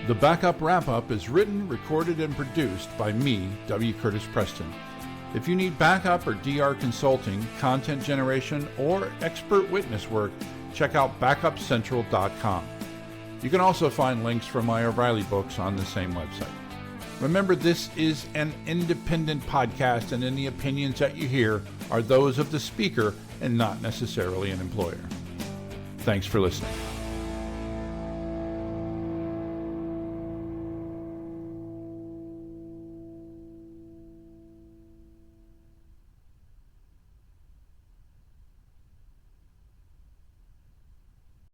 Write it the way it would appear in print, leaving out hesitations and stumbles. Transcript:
The Backup Wrap-Up is written, recorded, and produced by me, W. Curtis Preston. If you need backup or DR consulting, content generation, or expert witness work, check out backupcentral.com. You can also find links for my O'Reilly books on the same website. Remember, this is an independent podcast, and any opinions that you hear are those of the speaker and not necessarily an employer. Thanks for listening.